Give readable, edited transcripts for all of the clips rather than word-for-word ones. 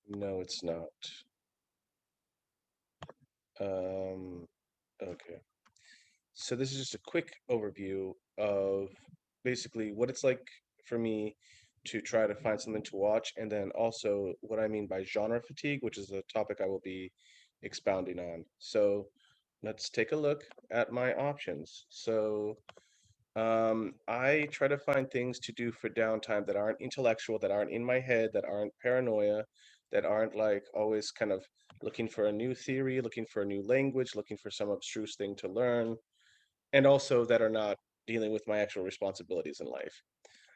No, it's not. Um, okay. So this is just a quick overview of basically what it's like for me to try to find something to watch, and then also what I mean by genre fatigue, which is a topic I will be expounding on. So let's take a look at my options. I try to find things to do for downtime that aren't intellectual, that aren't in my head, that aren't paranoia, that aren't like always kind of looking for a new theory, looking for a new language, looking for some abstruse thing to learn, and also that are not dealing with my actual responsibilities in life.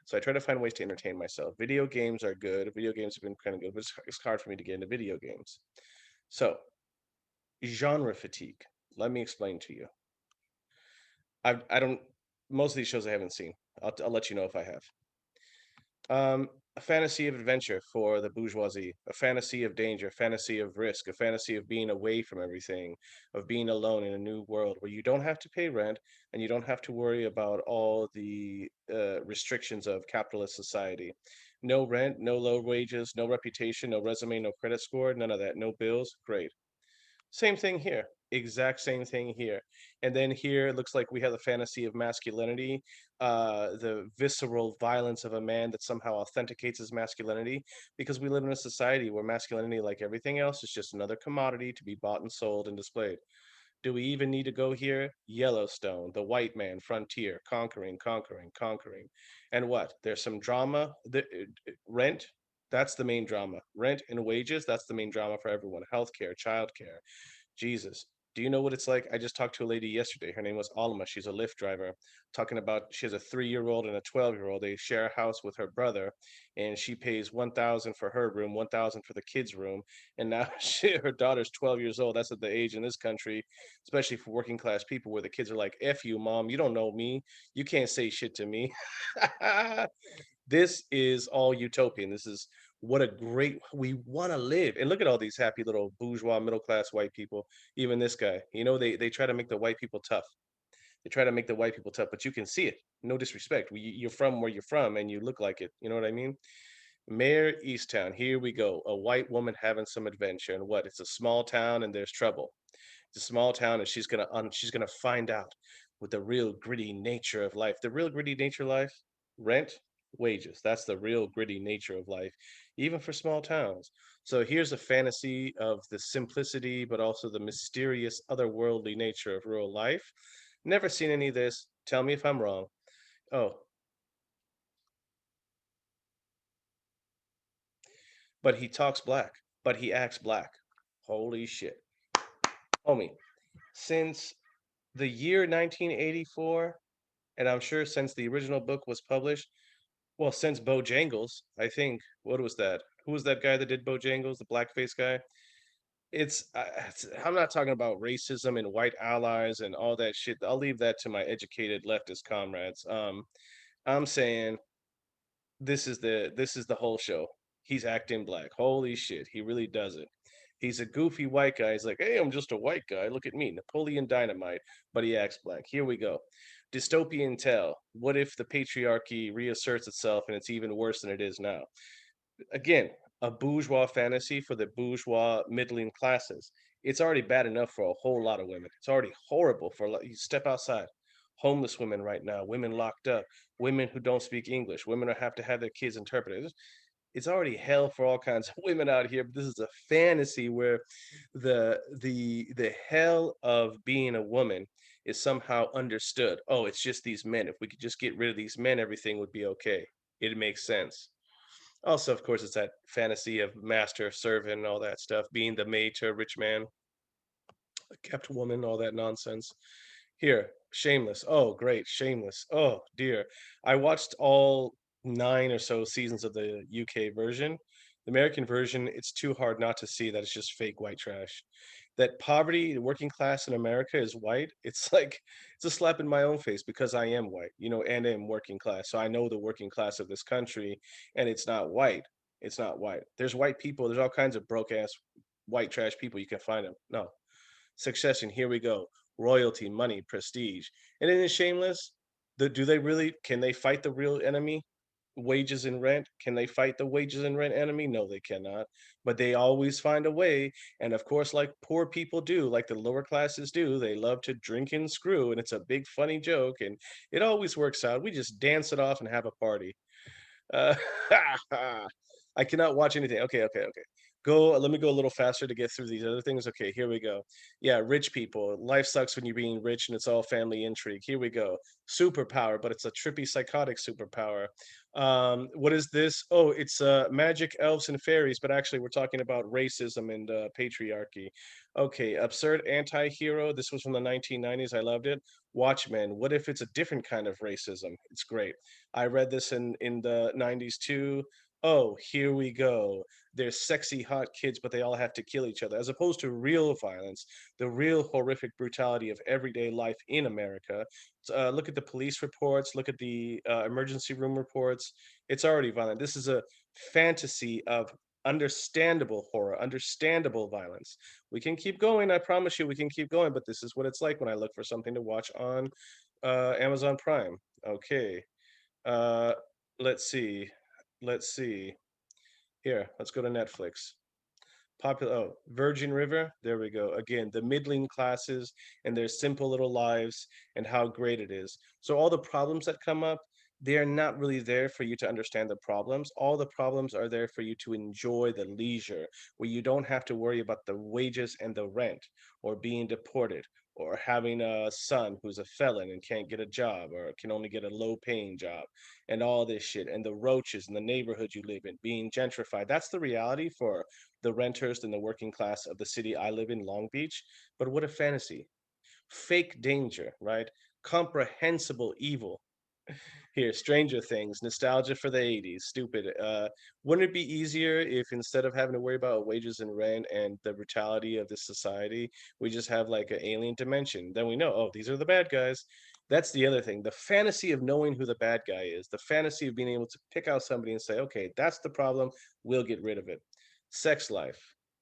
So I try to find ways to entertain myself. Video games are good. Video games have been kind of good, but it's hard for me to get into video games. So, genre fatigue. Let me explain to you. I don't, most of these shows I haven't seen. I'll let you know if I have. A fantasy of adventure for the bourgeoisie, a fantasy of danger, a fantasy of risk, a fantasy of being away from everything, of being alone in a new world where you don't have to pay rent and you don't have to worry about all the restrictions of capitalist society. No rent, no low wages, no reputation, no resume, no credit score, none of that. No bills. Great. Same thing here. Exact same thing here. And then here it looks like we have the fantasy of masculinity, the visceral violence of a man that somehow authenticates his masculinity, because we live in a society where masculinity, like everything else, is just another commodity to be bought and sold and displayed. Do we even need to go here? Yellowstone, the white man frontier, conquering, conquering, conquering. And what? There's some drama. Rent, that's the main drama. Rent and wages, that's the main drama for everyone. Healthcare, childcare. Jesus. Do you know what it's like? I just talked to a lady yesterday. Her name was Alma. She's a Lyft driver. Talking about she has a 3-year-old and a 12-year-old. They share a house with her brother, and she pays 1,000 for her room, 1,000 for the kids' room. And now her daughter's 12 years old. That's at the age in this country, especially for working class people, where the kids are like, "F you, mom. You don't know me. You can't say shit to me." This is all utopian. This is what a great we want to live. And look at all these happy little bourgeois middle class white people. Even this guy, they try to make the white people tough. They try to make the white people tough, but you can see it. No disrespect. You're from where you're from, and you look like it. You know what I mean? Mayor Easttown. Here we go. A white woman having some adventure, and what? It's a small town, and there's trouble. It's a small town, and she's gonna find out what the real gritty nature of life. The real gritty nature of life, rent, wages. That's the real gritty nature of life, even for small towns. So here's a fantasy of the simplicity, but also the mysterious, otherworldly nature of rural life. Never seen any of this. Tell me if I'm wrong. Oh, but he talks black, but he acts black. Holy shit. Homie, since the year 1984, and I'm sure since the original book was published, well, since Bojangles, I think, what was that? Who was that guy that did Bojangles, the blackface guy? I'm not talking about racism and white allies and all that shit. I'll leave that to my educated leftist comrades. I'm saying this is the whole show. He's acting black. Holy shit, he really does it. He's a goofy white guy. He's like, hey, I'm just a white guy. Look at me, Napoleon Dynamite. But he acts black. Here we go. Dystopian tale. What if the patriarchy reasserts itself and it's even worse than it is now? Again, a bourgeois fantasy for the bourgeois middling classes. It's already bad enough for a whole lot of women. It's already horrible for you step outside. Homeless women right now, women locked up, women who don't speak English, women who have to have their kids interpreted. It's already hell for all kinds of women out here, but this is a fantasy where the hell of being a woman is somehow understood. Oh, it's just these men. If we could just get rid of these men, everything would be okay. It makes sense. Also, of course, it's that fantasy of master, servant, and all that stuff, being the maid to a rich man, a kept woman, all that nonsense. Here, Shameless. Oh, great, Shameless. Oh, dear. I watched all 9 or so seasons of the UK version. The American version, it's too hard not to see that it's just fake white trash. That poverty, the working class in America is white. It's like it's a slap in my own face because I am white, and I'm working class. So I know the working class of this country, and it's not white. It's not white. There's white people. There's all kinds of broke ass white trash people. You can find them. No, Succession, here we go. Royalty, money, prestige. And then in Shameless, do they really can they fight the real enemy? wages and rent. Can they fight the wages and rent enemy? No, they cannot. But they always find a way. And of course, like poor people do, like the lower classes do, they love to drink and screw. And it's a big funny joke. And it always works out. We just dance it off and have a party. Uh, I cannot watch anything. Okay, okay, okay. Go. Let me go a little faster to get through these other things. Okay, here we go. Yeah, rich people. Life sucks when you're being rich and it's all family intrigue. Here we go. Superpower, but it's a trippy psychotic superpower. What is this? Oh, it's magic elves and fairies, but actually we're talking about racism and patriarchy. Okay, absurd anti-hero. This was from the 1990s. I loved it. Watchmen. What if it's a different kind of racism? It's great. I read this in the 90s too. Oh, here we go. There's sexy hot kids, but they all have to kill each other, as opposed to real violence, the real horrific brutality of everyday life in America. Look at the police reports, look at the emergency room reports. It's already violent. This is a fantasy of understandable horror, understandable violence. We can keep going. I promise you, we can keep going. But this is what it's like when I look for something to watch on Amazon Prime. Okay. Uh, let's see. Let's see. Here, let's go to Netflix. Popular, oh, Virgin River. There we go. Again, the middling classes and their simple little lives and how great it is. So all the problems that come up, they're not really there for you to understand the problems. All the problems are there for you to enjoy the leisure, where you don't have to worry about the wages and the rent, or being deported, or having a son who's a felon and can't get a job, or can only get a low paying job, and all this shit, and the roaches in the neighborhood you live in being gentrified. That's the reality for the renters and the working class of the city I live in, Long Beach. But what a fantasy. Fake danger, right? Comprehensible evil. Here, Stranger Things, nostalgia for the 80s, stupid. Wouldn't it be easier if instead of having to worry about wages and rent and the brutality of this society, we just have like an alien dimension? Then we know, oh, these are the bad guys. That's the other thing. The fantasy of knowing who the bad guy is, the fantasy of being able to pick out somebody and say, okay, that's the problem. We'll get rid of it. Sex life.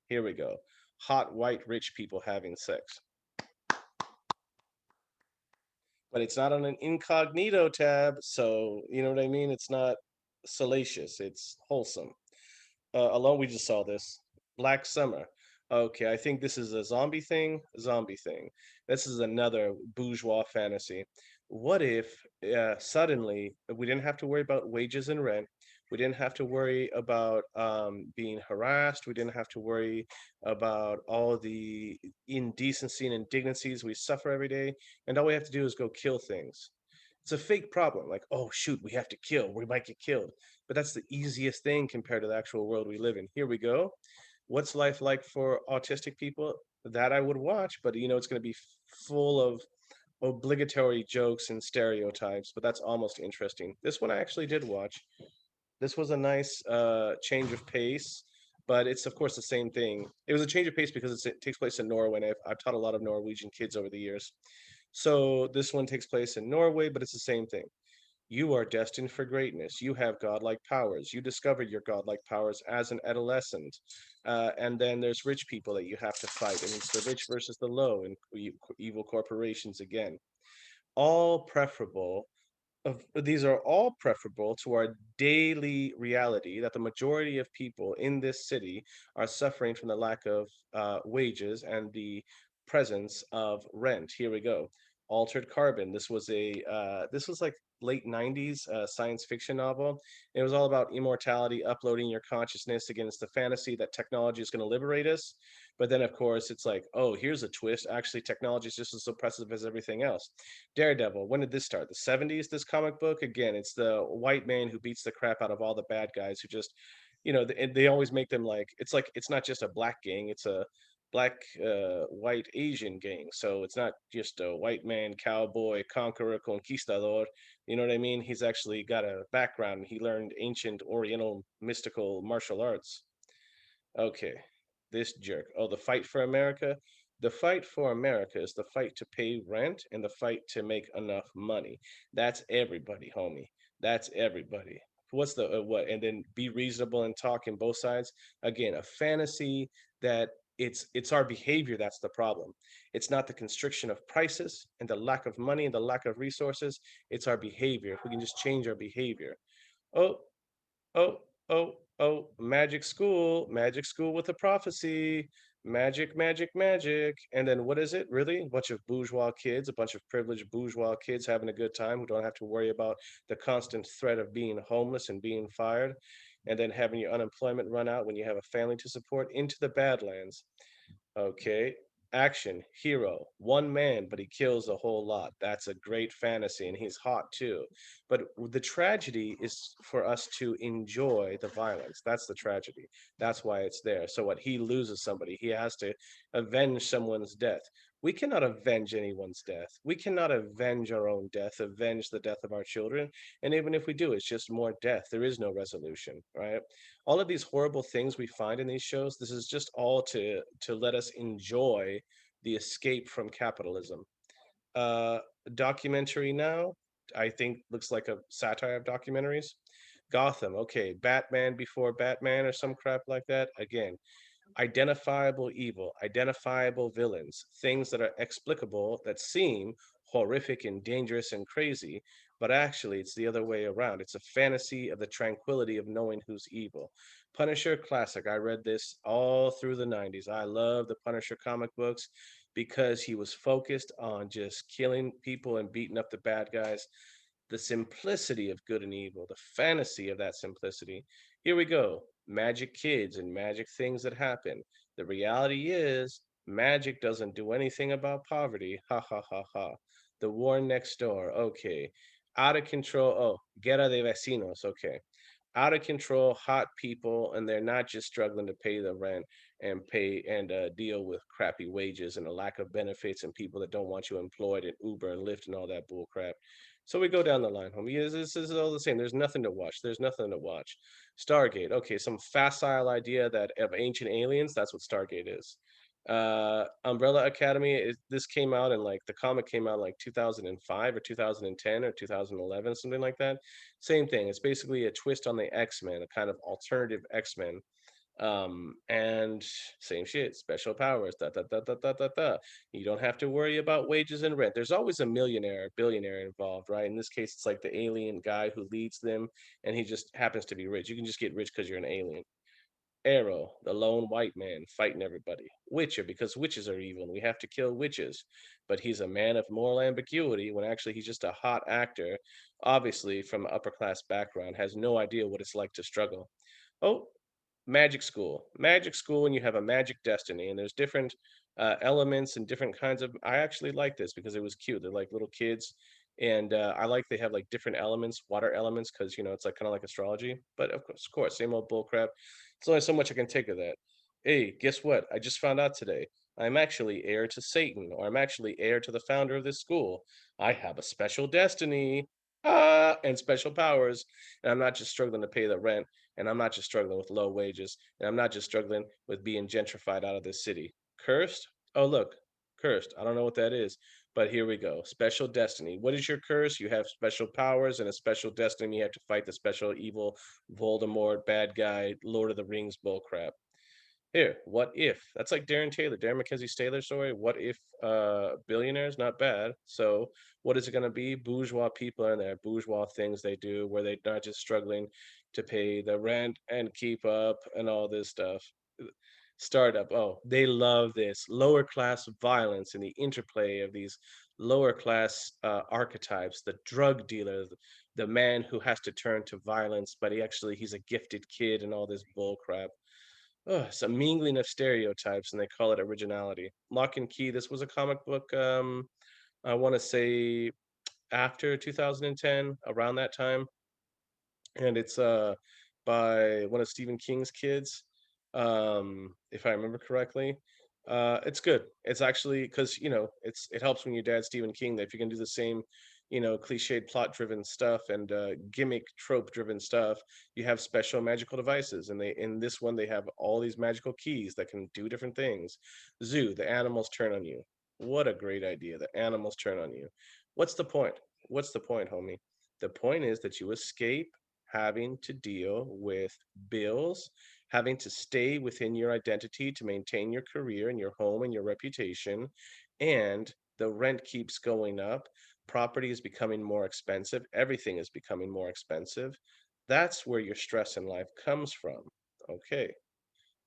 Here we go. Hot white rich people having sex. But it's not on an incognito tab, so you know what I mean? It's not salacious, it's wholesome. Alone, we just saw this. Black Summer. Okay, I think this is a zombie thing. Zombie thing. This is another bourgeois fantasy. What if suddenly we didn't have to worry about wages and rent? We didn't have to worry about being harassed. We didn't have to worry about all the indecency and indignities we suffer every day. And all we have to do is go kill things. It's a fake problem. Like, oh, shoot, we have to kill. We might get killed, but that's the easiest thing compared to the actual world we live in. Here we go. What's life like for autistic people? That I would watch, but it's going to be full of obligatory jokes and stereotypes, but that's almost interesting. This one I actually did watch. This was a nice change of pace, but it's of course the same thing. It was a change of pace because it takes place in Norway, and I've taught a lot of Norwegian kids over the years. So this one takes place in Norway, but it's the same thing. You are destined for greatness. You have godlike powers. You discovered your godlike powers as an adolescent. And then there's rich people that you have to fight, and it's the rich versus the low, and evil corporations again. All preferable these are all preferable to our daily reality that the majority of people in this city are suffering from the lack of wages and the presence of rent. Here we go. Altered Carbon. This was like late 90s science fiction novel. It was all about immortality, uploading your consciousness against the fantasy that technology is going to liberate us. But then, of course, it's like, oh, here's a twist. Actually, technology is just as oppressive as everything else. Daredevil, when did this start? The 70s, this comic book? Again, it's the white man who beats the crap out of all the bad guys who just, they always make them like it's not just a black gang, it's a black, white, Asian gang. So it's not just a white man, cowboy, conqueror, conquistador. You know what I mean? He's actually got a background. He learned ancient Oriental mystical martial arts. Okay, this jerk. Oh, the fight for America? The fight for America is the fight to pay rent and the fight to make enough money. That's everybody, homie. That's everybody. What's the what? And then be reasonable and talk in both sides. Again, a fantasy that it's our behavior that's the problem. It's not the constriction of prices and the lack of money and the lack of resources. It's our behavior. If we can just change our behavior. Oh, oh, oh, oh, magic school with a prophecy, magic, magic, magic. And then what is it really? A bunch of bourgeois kids, a bunch of privileged bourgeois kids having a good time who don't have to worry about the constant threat of being homeless and being fired, and then having your unemployment run out when you have a family to support into the Badlands. Okay. Action, hero, one man, but he kills a whole lot. That's a great fantasy, and he's hot too. But the tragedy is for us to enjoy the violence. That's the tragedy. That's why it's there. So what he loses somebody, he has to avenge someone's death. We cannot avenge anyone's death. We cannot avenge our own death, avenge the death of our children. And even if we do, it's just more death. There is no resolution, right? All of these horrible things we find in these shows, this is just all to let us enjoy the escape from capitalism. uh Documentary now, I think, looks like a satire of documentaries. Gotham, okay, Batman before Batman or some crap like that. Again, identifiable evil, identifiable villains, things that are explicable, that seem horrific and dangerous and crazy, but actually it's the other way around. It's a fantasy of the tranquility of knowing who's evil. Punisher classic. I read this all through the 90s. I love the Punisher comic books because he was focused on just killing people and beating up the bad guys. The simplicity of good and evil, the fantasy of that simplicity. Here we go. Magic kids and magic things that happen. The reality is, magic doesn't do anything about poverty. Ha ha ha ha. The war next door. Okay. Out of control. Oh, guerra de vecinos. Okay. Out of control, hot people, and they're not just struggling to pay the rent and pay and deal with crappy wages and a lack of benefits and people that don't want you employed at Uber and Lyft and all that bull crap. So we go down the line, homie. This is all the same. There's nothing to watch. There's nothing to watch. Stargate. Okay, some facile idea that of ancient aliens. That's what Stargate is. Umbrella Academy. This came out in like the comic came out in like 2005 or 2010 or 2011, something like that. Same thing. It's basically a twist on the X-Men, a kind of alternative X-Men. And same shit, special powers, da da da da da da da. You don't have to worry about wages and rent. There's always a millionaire, billionaire involved, right? In this case, it's like the alien guy who leads them, and he just happens to be rich. You can just get rich because you're an alien. Arrow, the lone white man fighting everybody. Witcher, because witches are evil and we have to kill witches. But he's a man of moral ambiguity when actually he's just a hot actor, obviously from an upper class background, has no idea what it's like to struggle. Oh, magic school. Magic school, and you have a magic destiny, and there's different elements and different kinds of. I actually like this because it was cute. They're like little kids, and I like they have like different elements, water elements, because it's like kind of like astrology. But of course, same old bull crap. There's only so much I can take of that. Hey, guess what? I just found out today. I'm actually heir to Satan, or I'm actually heir to the founder of this school. I have a special destiny, and special powers, and I'm not just struggling to pay the rent, and I'm not just struggling with low wages, and I'm not just struggling with being gentrified out of this city. Cursed? Oh, look, cursed. I don't know what that is, but here we go. Special destiny. What is your curse? You have special powers and a special destiny. You have to fight the special evil Voldemort, bad guy, Lord of the Rings bullcrap. Here, what if? That's like Darren Taylor, Darren Mackenzie Taylor story. What if billionaires? Not bad. So what is it gonna be? Bourgeois people in there, bourgeois things they do where they're not just struggling to pay the rent and keep up and all this stuff. Startup. Oh, they love this. Lower class violence and the interplay of these lower class archetypes, the drug dealer, the man who has to turn to violence, but he's a gifted kid and all this bull crap. Ugh, it's a mingling of stereotypes, and they call it originality. Lock and Key. This was a comic book. I want to say after 2010, around that time, and it's by one of Stephen King's kids, if I remember correctly. It's good. It's actually because it helps when your dad's Stephen King that if you can do the same, cliched plot driven stuff and gimmick trope driven stuff, you have special magical devices, and they in this one they have all these magical keys that can do different things. Zoo, the animals turn on you. What a great idea! The animals turn on you. What's the point? What's the point, homie? The point is that you escape having to deal with bills, having to stay within your identity to maintain your career and your home and your reputation, and the rent keeps going up. Property is becoming more expensive. Everything is becoming more expensive. That's where your stress in life comes from. Okay.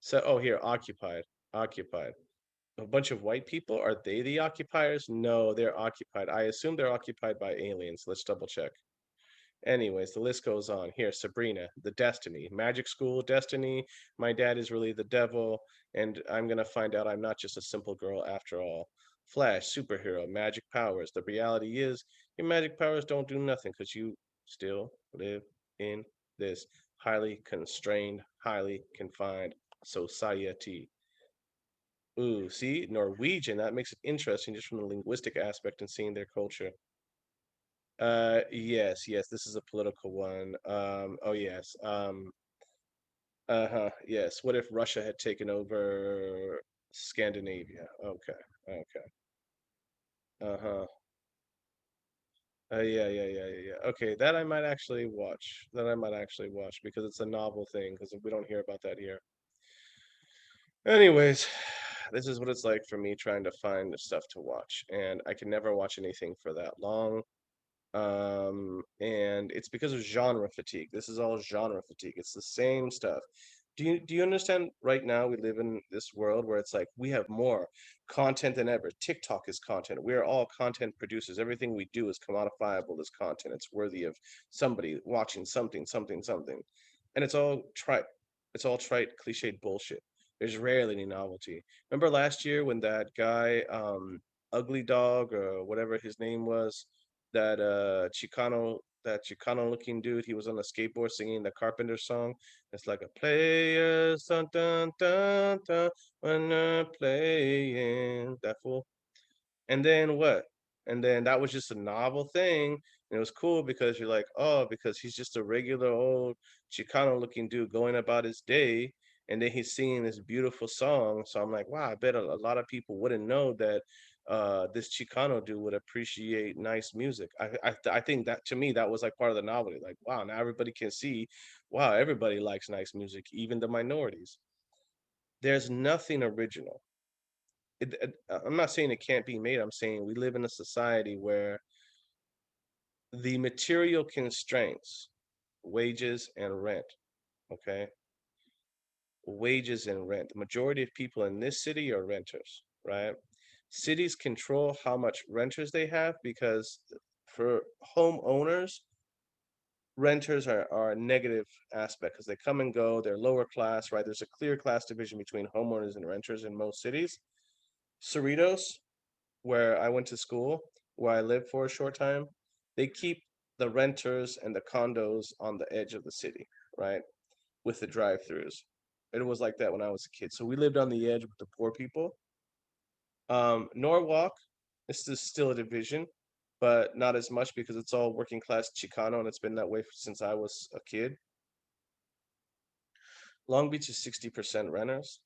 So, oh, here, occupied, occupied. A bunch of white people, are they the occupiers? No, they're occupied. I assume they're occupied by aliens. Let's double check. Anyways, the list goes on. Here, Sabrina, the Destiny, Magic School, Destiny. My dad is really the devil, and I'm gonna find out I'm not just a simple girl after all. Flash, superhero, magic powers. The reality is, your magic powers don't do nothing because you still live in this highly constrained, highly confined society. Ooh, see, Norwegian. That makes it interesting just from the linguistic aspect and seeing their culture. Yes, yes, this is a political one. Oh yes. Uh-huh. Yes. What if Russia had taken over Scandinavia? Okay. Okay. Uh-huh. Yeah, yeah, yeah, yeah, yeah. Okay, that I might actually watch. That I might actually watch because it's a novel thing because we don't hear about that here. Anyways, this is what it's like for me trying to find stuff to watch, and I can never watch anything for that long. And it's because of genre fatigue. This is all genre fatigue. It's the same stuff. Do you understand right now we live in this world where it's like we have more content than ever. TikTok is content. We are all content producers. Everything we do is commodifiable as content. It's worthy of somebody watching something, something, something. And it's all trite. It's all trite, cliched bullshit. There's rarely any novelty. Remember last year when that guy, Ugly Dog or whatever his name was, that Chicano looking dude, he was on a skateboard singing the Carpenter song. It's like a player, dun dun dun dun, when I'm playing. That fool. And then what? And then that was just a novel thing. And it was cool because you're like, oh, because he's just a regular old Chicano looking dude going about his day. And then he's singing this beautiful song. So I'm like, wow, I bet a lot of people wouldn't know that this Chicano dude would appreciate nice music. I think that to me, that was like part of the novelty. Like, wow, now everybody can see, wow, everybody likes nice music, even the minorities. There's nothing original. I'm not saying it can't be made. I'm saying we live in a society where the material constraints, wages and rent, okay? Wages and rent. The majority of people in this city are renters, right? Cities control how much renters they have because for homeowners, renters are a negative aspect because they come and go, they're lower class, right? There's a clear class division between homeowners and renters in most cities. Cerritos, where I went to school, where I lived for a short time, they keep the renters and the condos on the edge of the city, right? With the drive-throughs. It was like that when I was a kid. So we lived on the edge with the poor people. Norwalk, this is still a division, but not as much because it's all working class Chicano and it's been that way since I was a kid. Long Beach is 60% renters.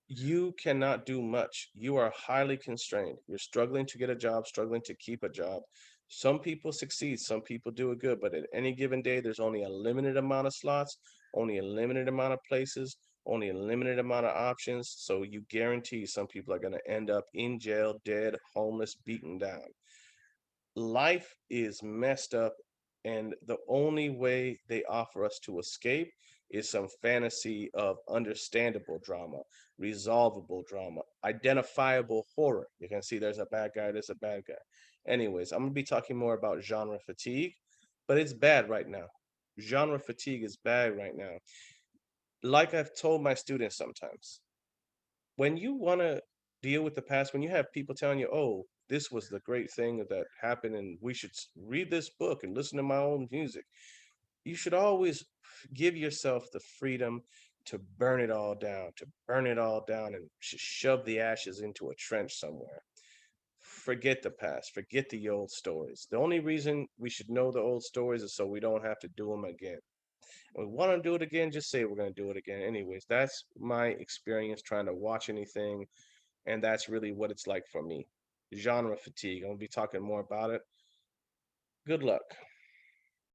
You cannot do much. You are highly constrained. You're struggling to get a job, struggling to keep a job. Some people succeed, some people do it good, but at any given day, there's only a limited amount of slots, only a limited amount of places, only a limited amount of options. So you guarantee some people are going to end up in jail, dead, homeless, beaten down. Life is messed up, and the only way they offer us to escape is some fantasy of understandable drama, resolvable drama, identifiable horror. You can see there's a bad guy, there's a bad guy. Anyways, I'm gonna be talking more about genre fatigue, but it's bad right now. Genre fatigue is bad right now. Like I've told my students sometimes, when you want to deal with the past, when you have people telling you, oh, this was the great thing that happened, and we should read this book and listen to my own music, you should always give yourself the freedom to burn it all down, to burn it all down and shove the ashes into a trench somewhere. Forget the past, forget the old stories. The only reason we should know the old stories is so we don't have to do them again. We want to do it again, just say we're going to do it again. Anyways, that's my experience trying to watch anything, and that's really what it's like for me. Genre fatigue. I'm gonna be talking more about it. Good luck.